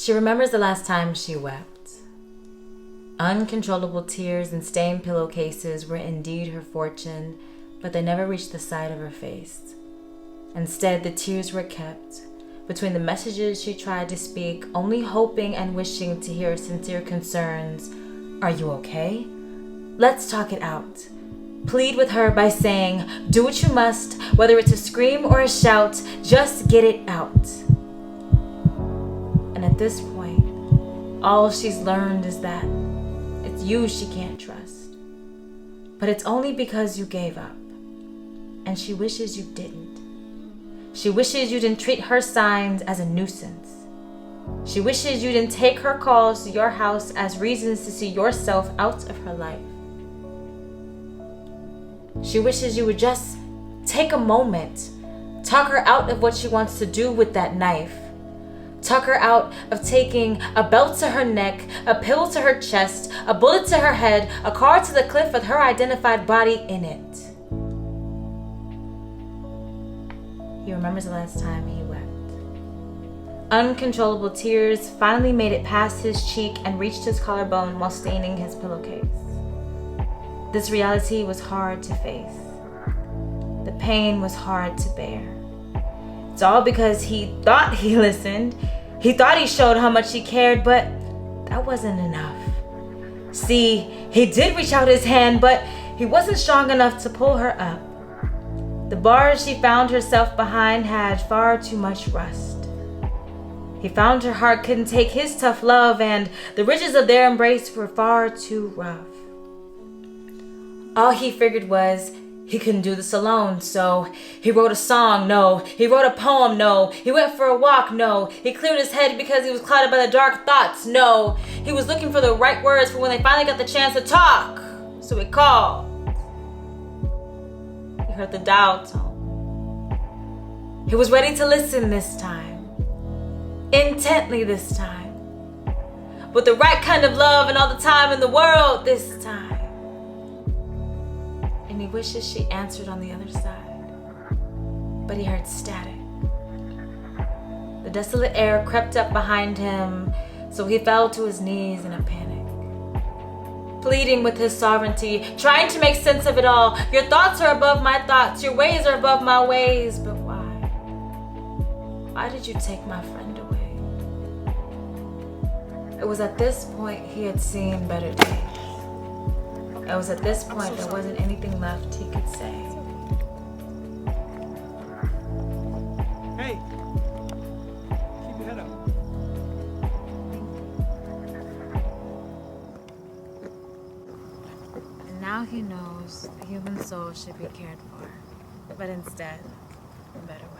She remembers the last time she wept. Uncontrollable tears and stained pillowcases were indeed her fortune, but they never reached the side of her face. Instead, the tears were kept between the messages she tried to speak, only hoping and wishing to hear sincere concerns. Are you okay? Let's talk it out. Plead with her by saying, do what you must, whether it's a scream or a shout, just get it out. And at this point, all she's learned is that it's you she can't trust. But it's only because you gave up. And she wishes you didn't. She wishes you didn't treat her signs as a nuisance. She wishes you didn't take her calls to your house as reasons to see yourself out of her life. She wishes you would just take a moment, talk her out of what she wants to do with that knife. Talk her out of taking a belt to her neck, a pill to her chest, a bullet to her head, a car to the cliff with her identified body in it. He remembers the last time he wept. Uncontrollable tears finally made it past his cheek and reached his collarbone while staining his pillowcase. This reality was hard to face. The pain was hard to bear. It's all because he thought he listened. He thought he showed how much he cared, but that wasn't enough. See, he did reach out his hand, but he wasn't strong enough to pull her up. The bars she found herself behind had far too much rust. He found her heart couldn't take his tough love, and the ridges of their embrace were far too rough. All he figured was he couldn't do this alone, so he wrote a song, no. He wrote a poem, no. He went for a walk, no. He cleared his head because he was clouded by the dark thoughts, no. He was looking for the right words for when they finally got the chance to talk, so he called. He heard the dial tone. He was ready to listen this time, intently this time, with the right kind of love and all the time in the world this time. And he wishes she answered on the other side, but he heard static. The desolate air crept up behind him, so he fell to his knees in a panic, pleading with his sovereignty, trying to make sense of it all. Your thoughts are above my thoughts, your ways are above my ways, but why? Why did you take my friend away? It was at this point he had seen better days. It was at this point there wasn't anything left he could say. Hey! Keep your head up. And now he knows the human soul should be cared for, but instead, in better ways.